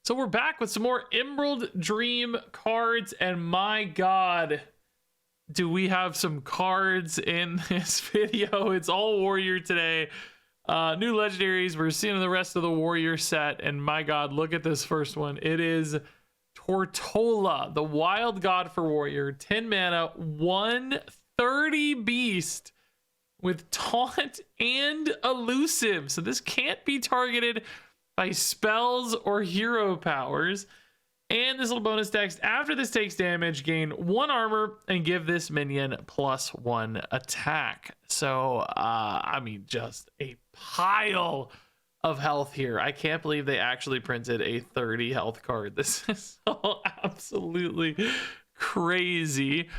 So we're back with some more Emerald Dream cards, and my god, do we have some cards in this video. It's all warrior today. New legendaries. We're seeing the rest of the warrior set, and my god, look at this first one. It is Tortolla, the wild god for warrior, 10 mana, 130 beast with taunt and elusive. So this can't be targeted by spells or hero powers. And this little bonus text: after this takes damage, gain 1 armor and give this minion +1 attack. So I mean, just a pile of health here. I can't believe they actually printed a 30 health card. This is so absolutely crazy.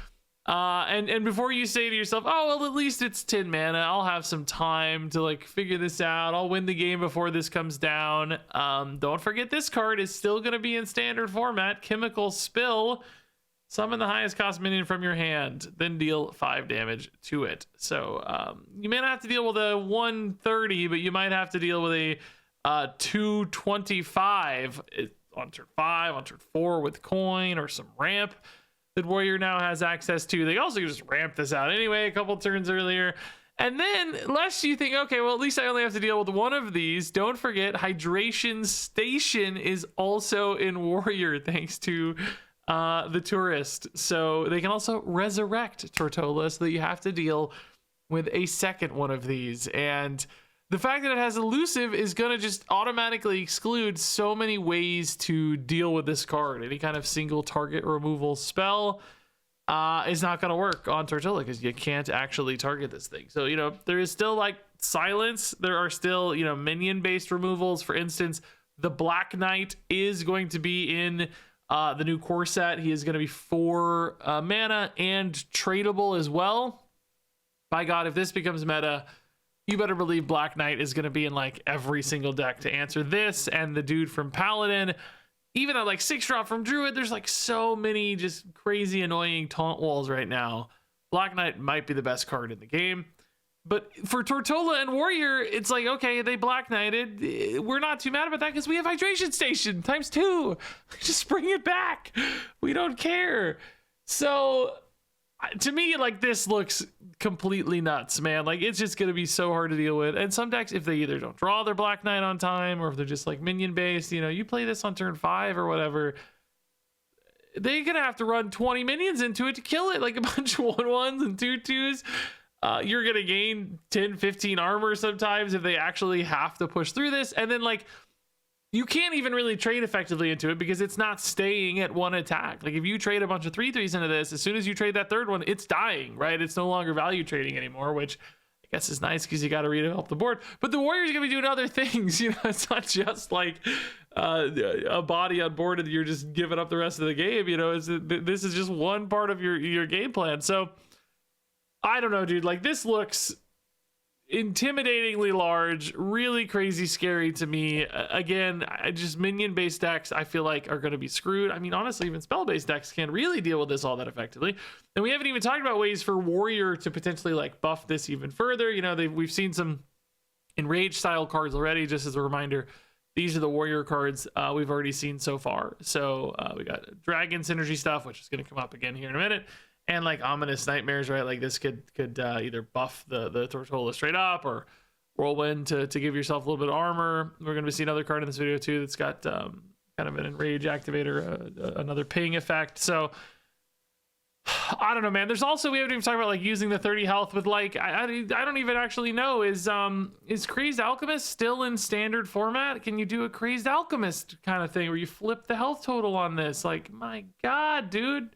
And before you say to yourself, oh, well, at least it's 10 mana, I'll have some time to like figure this out, I'll win the game before this comes down, don't forget this card is still going to be in standard format. Chemical Spill. Summon the highest cost minion from your hand, then deal 5 damage to it. So you may not have to deal with a 130, but you might have to deal with a 225 on turn 5, on turn 4 with coin or some ramp that warrior now has access to. They also just ramp this out anyway a couple turns earlier. And then, lest you think, okay, well, at least I only have to deal with one of these, don't forget Hydration Station is also in warrior thanks to the tourist. So they can also resurrect Tortolla, so that you have to deal with a second one of these. And the fact that it has elusive is going to just automatically exclude so many ways to deal with this card. Any kind of single target removal spell is not going to work on Tortolla because you can't actually target this thing. So, you know, there is still like silence. There are still, you know, minion based removals. For instance, the Black Knight is going to be in the new core set. He is going to be 4 mana and tradable as well. By God, if this becomes meta, you better believe Black Knight is going to be in like every single deck to answer this. And the dude from Paladin, even at like 6-drop from Druid, there's like so many just crazy annoying taunt walls right now. Black Knight might be the best card in the game. But for Tortolla and Warrior, it's like, okay, they Black Knighted. We're not too mad about that because we have Hydration Station ×2. Just bring it back. We don't care. So to me, like, this looks completely nuts, man. Like, it's just going to be so hard to deal with. And some decks, if they either don't draw their Black Knight on time or if they're just like minion based, you know, you play this on turn 5 or whatever, they're going to have to run 20 minions into it to kill it, like a bunch of 1/1s and 2/2s. You're going to gain 10, 15 armor sometimes if they actually have to push through this. And then, like, you can't even really trade effectively into it because it's not staying at 1 attack. Like, if you trade a bunch of 3/3s into this, as soon as you trade that third one, it's dying, right? It's no longer value trading anymore, which I guess is nice because you got to redevelop the board. But the Warrior's going to be doing other things. You know, it's not just like a body on board and you're just giving up the rest of the game. You know, this is just one part of your game plan. So I don't know, dude. Like, this looks intimidatingly large, really crazy scary to me. Again, just minion based decks I feel like are going to be screwed. I mean, honestly, even spell based decks can't really deal with this all that effectively. And we haven't even talked about ways for Warrior to potentially like buff this even further. You know, we've seen some enraged style cards already. Just as a reminder, these are the Warrior cards we've already seen so far. So we got Dragon Synergy stuff, which is going to come up again here in a minute. And like Ominous Nightmares, right? Like, this could either buff the Tortolla straight up or Whirlwind to give yourself a little bit of armor. We're going to see another card in this video too that's got kind of an Enrage activator, another ping effect. So I don't know, man. There's also, we haven't even talked about like using the 30 health with like, I don't even actually know, is Crazed Alchemist still in standard format? Can you do a Crazed Alchemist kind of thing where you flip the health total on this? Like, my God, dude.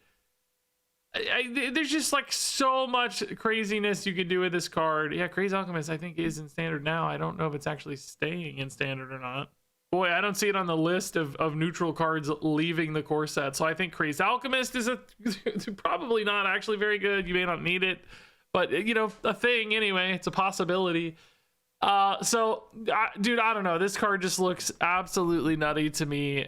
There's just like so much craziness you can do with this card. Yeah, Crazed Alchemist I think is in standard now. I don't know if it's actually staying in standard or not. Boy, I don't see it on the list of neutral cards leaving the core set. So I think Crazed Alchemist is probably not actually very good. You may not need it, but you know, a thing anyway. It's a possibility. Dude, I don't know. This card just looks absolutely nutty to me.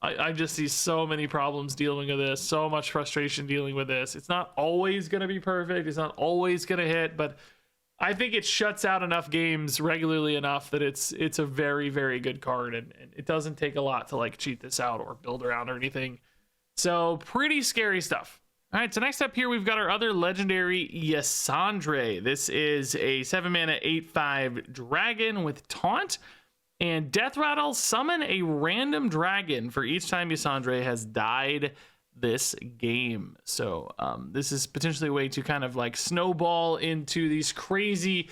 I just see so many problems dealing with this, so much frustration dealing with this. It's not always going to be perfect. It's not always going to hit, but I think it shuts out enough games regularly enough that it's a very, very good card, and it doesn't take a lot to like cheat this out or build around or anything. So pretty scary stuff. All right, so next up here, we've got our other legendary Ysondre. This is a 7 mana 8/5 dragon with taunt and death rattle. Summon a random dragon for each time Ysondre has died this game. So this is potentially a way to kind of like snowball into these crazy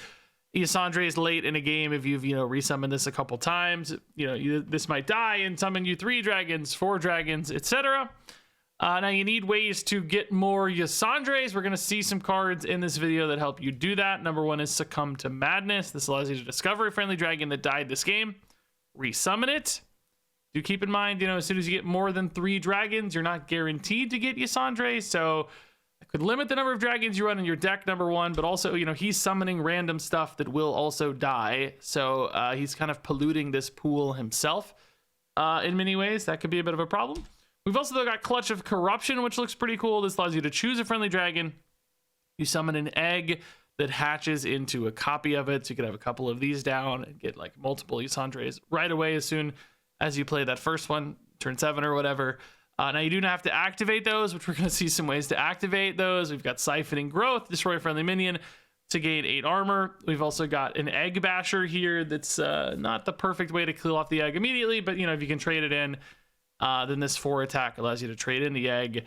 Ysondres late in a game. If you've resummoned this a couple times, this might die and summon you 3 dragons, 4 dragons, etc. Now you need ways to get more Ysondres. We're going to see some cards in this video that help you do that. Number 1 is Succumb to Madness. This allows you to discover a friendly dragon that died this game, resummon it. Do keep in mind, as soon as you get more than 3 dragons, you're not guaranteed to get Ysondre. So I could limit the number of dragons you run in your deck, number 1, but also, he's summoning random stuff that will also die. So he's kind of polluting this pool himself in many ways. That could be a bit of a problem. We've also got Clutch of Corruption, which looks pretty cool. This allows you to choose a friendly dragon. You summon an egg that hatches into a copy of it. So you could have a couple of these down and get like multiple Ysondres right away as soon as you play that first one, turn 7 or whatever. Now you do not have to activate those, which we're going to see some ways to activate those. We've got Siphoning Growth, destroy a friendly minion to gain 8 armor. We've also got an Egg Basher here that's not the perfect way to kill off the egg immediately, but if you can trade it in, then this 4 attack allows you to trade in the egg.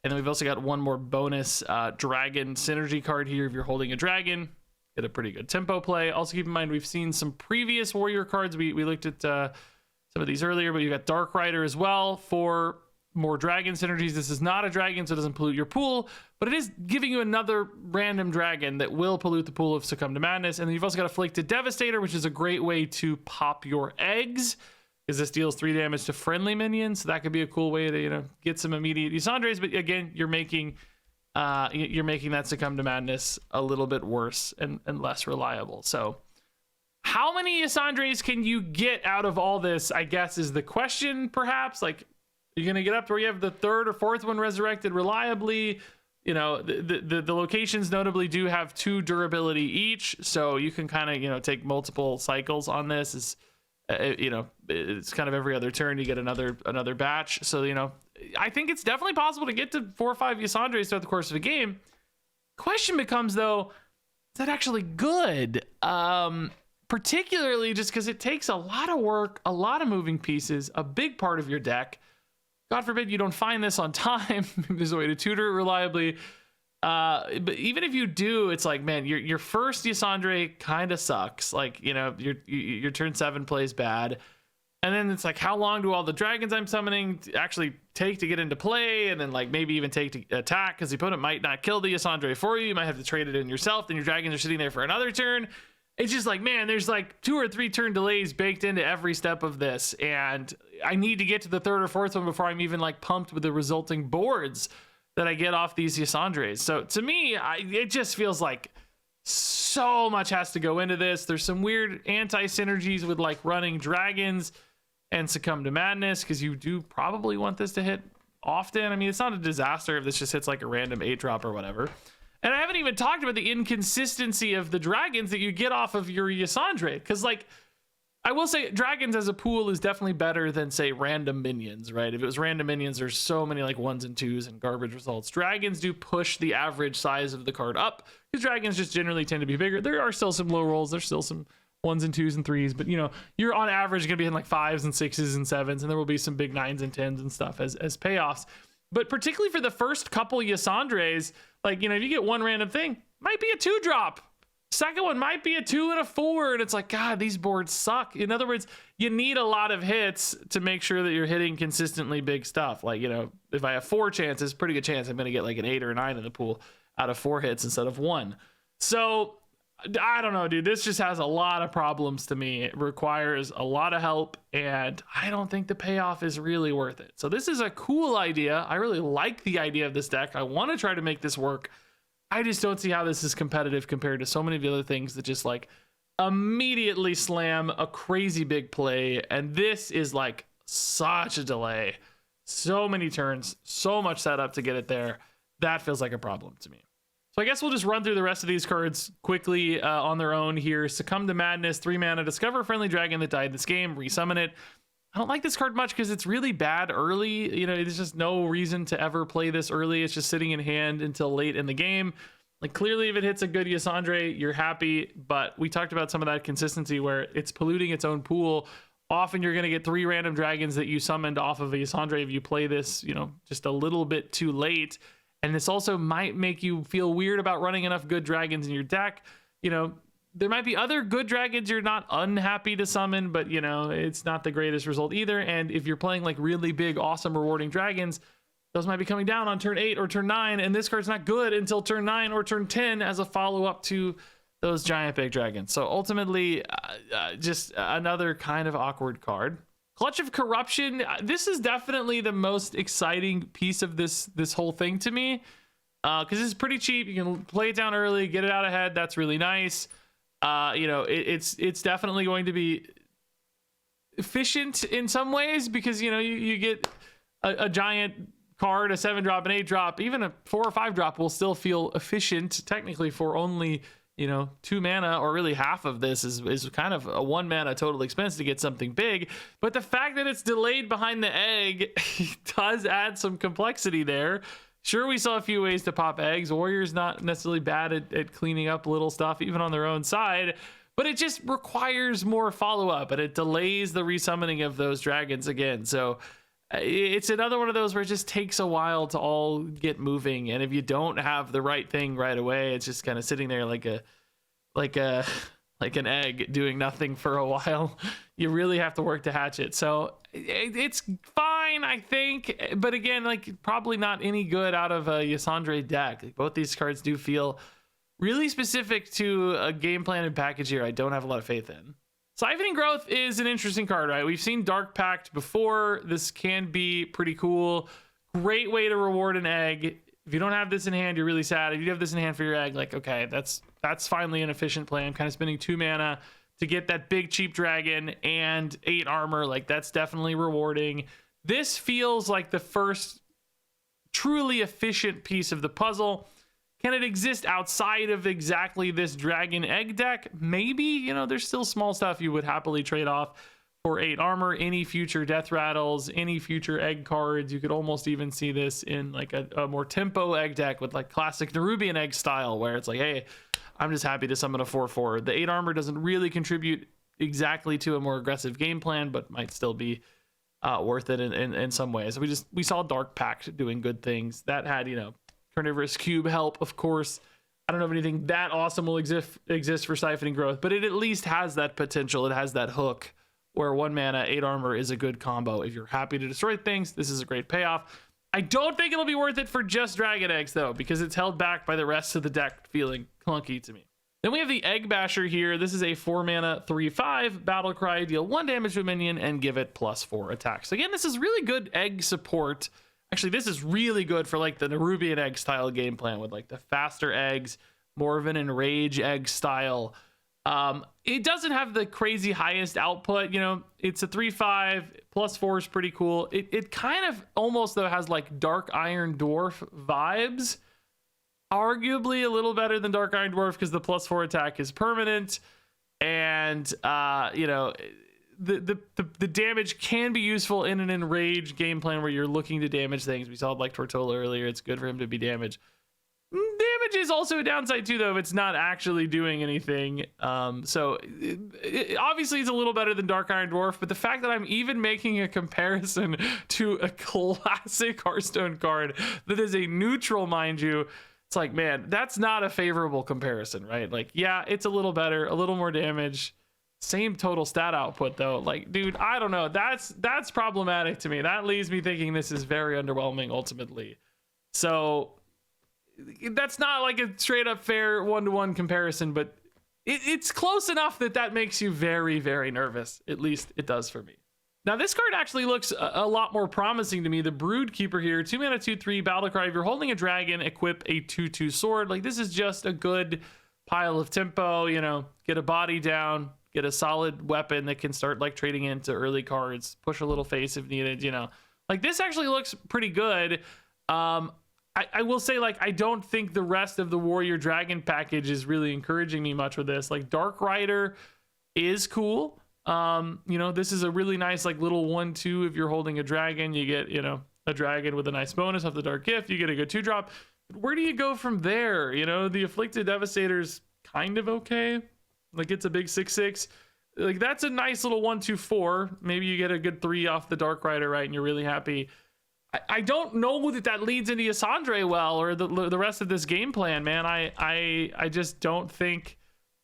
And then we've also got one more bonus dragon synergy card here. If you're holding a dragon, get a pretty good tempo play. Also keep in mind, we've seen some previous warrior cards. We looked at some of these earlier, but you got Dark Rider as well for more dragon synergies. This is not a dragon, so it doesn't pollute your pool, but it is giving you another random dragon that will pollute the pool of Succumb to Madness. And then you've also got Afflicted Devastator, which is a great way to pop your eggs, because this deals 3 damage to friendly minions. So that could be a cool way to get some immediate Ysondres. But again, you're making that Succumb to Madness a little bit worse and less reliable. So how many Ysondres can you get out of all this, I guess, is the question. Perhaps like you're gonna get up to where you have the 3rd or 4th one resurrected reliably. The locations notably do have 2 durability each, so you can kind of take multiple cycles on this. It's kind of every other turn you get another batch. So I think it's definitely possible to get to 4 or 5 Ysondres throughout the course of a game. Question becomes though, is that actually good? Particularly just because it takes a lot of work, a lot of moving pieces, a big part of your deck. God forbid you don't find this on time. There's a way to tutor it reliably. But even if you do, it's like, man, your first Ysondre kind of sucks. Like, your turn 7 plays bad. And then it's like, how long do all the dragons I'm summoning actually take to get into play? And then like maybe even take to attack, because the opponent might not kill the Ysondre for you. You might have to trade it in yourself. Then your dragons are sitting there for another turn. It's just like, man, there's like 2 or 3 turn delays baked into every step of this. And I need to get to the 3rd or 4th one before I'm even like pumped with the resulting boards that I get off these Ysondres. So to me, it just feels like so much has to go into this. There's some weird anti-synergies with like running dragons and Succumb to Madness, because you do probably want this to hit often. I mean, it's not a disaster if this just hits like a random 8-drop or whatever. And I haven't even talked about the inconsistency of the dragons that you get off of your Ysondre, because like I will say dragons as a pool is definitely better than say random minions, right? If it was random minions, there's so many like 1s and 2s and garbage results. Dragons do push the average size of the card up, because dragons just generally tend to be bigger. There are still some low rolls, there's still some 1s and 2s and 3s, but you're on average gonna be in like 5s and 6s and 7s, and there will be some big 9s and 10s and stuff as payoffs. But particularly for the first couple Ysondres, like, if you get one random thing, might be a 2-drop. Second one might be a 2 and a 4, and it's like, God, these boards suck. In other words, you need a lot of hits to make sure that you're hitting consistently big stuff. Like, if I have 4 chances, pretty good chance I'm going to get like an 8 or a 9 in the pool out of 4 hits instead of 1. So I don't know, dude. This just has a lot of problems to me. It requires a lot of help, and I don't think the payoff is really worth it. So this is a cool idea. I really like the idea of this deck. I want to try to make this work. I just don't see how this is competitive compared to so many of the other things that just like immediately slam a crazy big play. And this is like such a delay. So many turns, so much setup to get it there. That feels like a problem to me. So I guess we'll just run through the rest of these cards quickly on their own here. Succumb to Madness, 3 mana, discover a friendly dragon that died this game, resummon it. I don't like this card much because it's really bad early. You know, there's just no reason to ever play this early. It's just sitting in hand until late in the game. Like, clearly, if it hits a good Ysondre, you're happy. But we talked about some of that consistency where it's polluting its own pool. Often you're going to get 3 random dragons that you summoned off of a Ysondre if you play this, you know, just a little bit too late. And this also might make you feel weird about running enough good dragons in your deck. You know, there might be other good dragons you're not unhappy to summon, but, you know, it's not the greatest result either. And if you're playing like really big, awesome, rewarding dragons, those might be coming down on turn 8 or turn 9. And this card's not good until turn 9 or turn 10 as a follow-up to those giant big dragons. So ultimately, just another kind of awkward card. Clutch of Corruption. This is definitely the most exciting piece of this whole thing to me, because it's pretty cheap. You can play it down early, get it out ahead. That's really nice. You know, it's definitely going to be efficient in some ways because, you know, you get a giant card, a 7-drop, an 8-drop, even a 4 or 5-drop will still feel efficient technically for only, you know, 2 mana, or really half of this is kind of a 1 mana total expense to get something big. But the fact that it's delayed behind the egg does add some complexity there. Sure, we saw a few ways to pop eggs. Warrior's not necessarily bad at cleaning up little stuff, even on their own side, but it just requires more follow-up, and it delays the resummoning of those dragons again. So it's another one of those where it just takes a while to all get moving, and if you don't have the right thing right away, it's just kind of sitting there like an egg doing nothing for a while. You really have to work to hatch it. So it's fine, I think, but again, like, probably not any good out of a Ysondre deck. Like, both these cards do feel really specific to a game plan and package here I don't have a lot of faith in. Siphoning Growth is an interesting card, right? We've seen Dark Pact before. This can be pretty cool. Great way to reward an egg. If you don't have this in hand, you're really sad. If you have this in hand for your egg, like, okay, that's finally an efficient play. I'm kind of spending 2 mana to get that big cheap dragon and 8 armor. Like, that's definitely rewarding. This feels like the first truly efficient piece of the puzzle. Can it exist outside of exactly this dragon egg deck? Maybe. You know, there's still small stuff you would happily trade off for 8 armor, any future death rattles, any future egg cards. You could almost even see this in like a more tempo egg deck with like classic Nerubian egg style, where it's like, hey, I'm just happy to summon a 4/4. The 8 armor doesn't really contribute exactly to a more aggressive game plan, but might still be worth it in some ways. We saw Dark Pact doing good things. That had, you know, Carnivorous Cube help, of course. I don't know if anything that awesome will exist for Siphoning Growth, but it at least has that potential. It has that hook where 1 mana, 8 armor is a good combo. If you're happy to destroy things, this is a great payoff. I don't think it'll be worth it for just Dragon Eggs, though, because it's held back by the rest of the deck feeling clunky to me. Then we have the Egg Basher here. This is a 4 mana, 3/5 battle cry. Deal 1 damage to a minion and give it +4 attacks. Again, this is really good egg support. Actually, this is really good for like the Nerubian egg style game plan with like the faster eggs, more of an enrage egg style. It doesn't have the crazy highest output. You know, it's a 3/5 +4 is pretty cool. It kind of almost though has like Dark Iron Dwarf vibes. Arguably a little better than Dark Iron Dwarf because the +4 attack is permanent, and you know, the damage can be useful in an enraged game plan where you're looking to damage things. We saw like Tortolla earlier. It's good for him to be damaged. Damage is also a downside too, though, if it's not actually doing anything. So obviously it's a little better than Dark Iron Dwarf, but the fact that I'm even making a comparison to a classic Hearthstone card that is a neutral, mind you, it's like, man, that's not a favorable comparison, right? Like, yeah, it's a little better, a little more damage, same total stat output though. Like, dude, I don't know. That's problematic to me. That leaves me thinking this is very underwhelming ultimately. So that's not like a straight up fair 1-to-1 comparison, but it's close enough that makes you very, very nervous. At least it does for me. Now, this card actually looks a lot more promising to me. The Brood Keeper here, 2 mana, 2/3 battle cry. If you're holding a dragon, equip a 2/2 sword. Like, this is just a good pile of tempo, you know, get a body down, get a solid weapon that can start like trading into early cards, push a little face if needed, you know. Like, this actually looks pretty good. I will say, like, I don't think the rest of the Warrior Dragon package is really encouraging me much with this. Like, Dark Rider is cool. You know, this is a really nice, like, little 1/2. If you're holding a dragon, you get, you know, a dragon with a nice bonus off the Dark Gift. You get a good 2-drop. Where do you go from there? You know, the Afflicted Devastator's kind of okay. Like, it's a big 6/6. Like, that's a nice little 1/2/4. Maybe you get a good 3 off the Dark Rider, right? And you're really happy. I don't know that leads into Ysondre well, or the rest of this game plan, man. I just don't think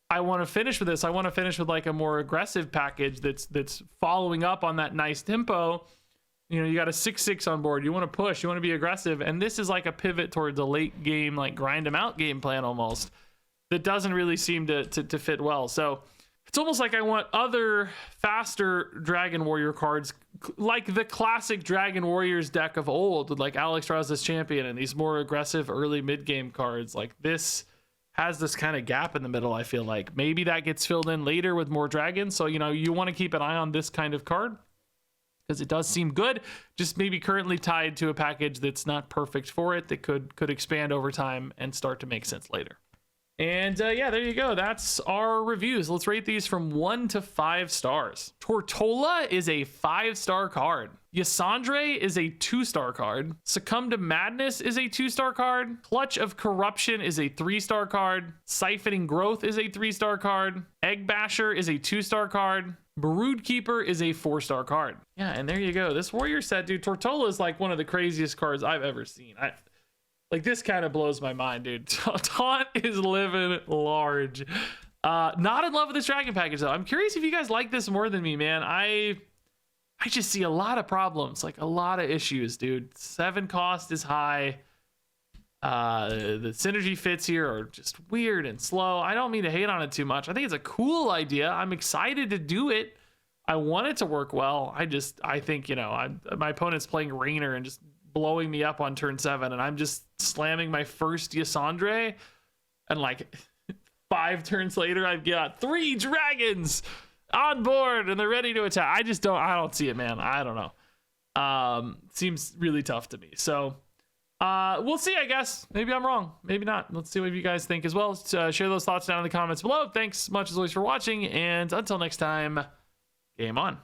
I want to finish with this. I want to finish with like a more aggressive package that's following up on that nice tempo. You know, you got a 6/6 on board. You want to push. You want to be aggressive, and this is like a pivot towards a late game, like grind them out game plan almost. That doesn't really seem to fit well. So it's almost like I want other faster Dragon Warrior cards, like the classic Dragon Warriors deck of old, with like Alex Raza's Champion and these more aggressive early mid-game cards. Like, this has this kind of gap in the middle, I feel like. Maybe that gets filled in later with more dragons. So, you know, you want to keep an eye on this kind of card, because it does seem good, just maybe currently tied to a package that's not perfect for it, that could expand over time and start to make sense later. And yeah, there you go. That's our reviews. Let's rate these from 1 to 5 stars. Tortolla is a 5-star card. Ysondre is a 2-star card. Succumb to Madness is a 2-star card. Clutch of Corruption is a 3-star card. Siphoning Growth is a 3-star card. Egg Basher is a 2-star card. Brood Keeper is a 4-star card. Yeah, and there you go. This Warrior set, dude, Tortolla is like one of the craziest cards I've ever seen. Like, this kind of blows my mind, dude. Taunt is living large. Not in love with this dragon package, though. I'm curious if you guys like this more than me, man. I just see a lot of problems, like a lot of issues, dude. 7 cost is high. The synergy fits here are just weird and slow. I don't mean to hate on it too much. I think it's a cool idea. I'm excited to do it. I want it to work well. I think, you know, my opponent's playing Rainer and just blowing me up on turn 7, and I'm just slamming my first Ysondre, and like 5 turns later I've got 3 dragons on board and they're ready to attack. I don't see it, man. I don't know. Seems really tough to me. So we'll see, I guess. Maybe I'm wrong, maybe not. Let's see what you guys think as well. Share those thoughts down in the comments below. Thanks much as always for watching, and until next time, game on.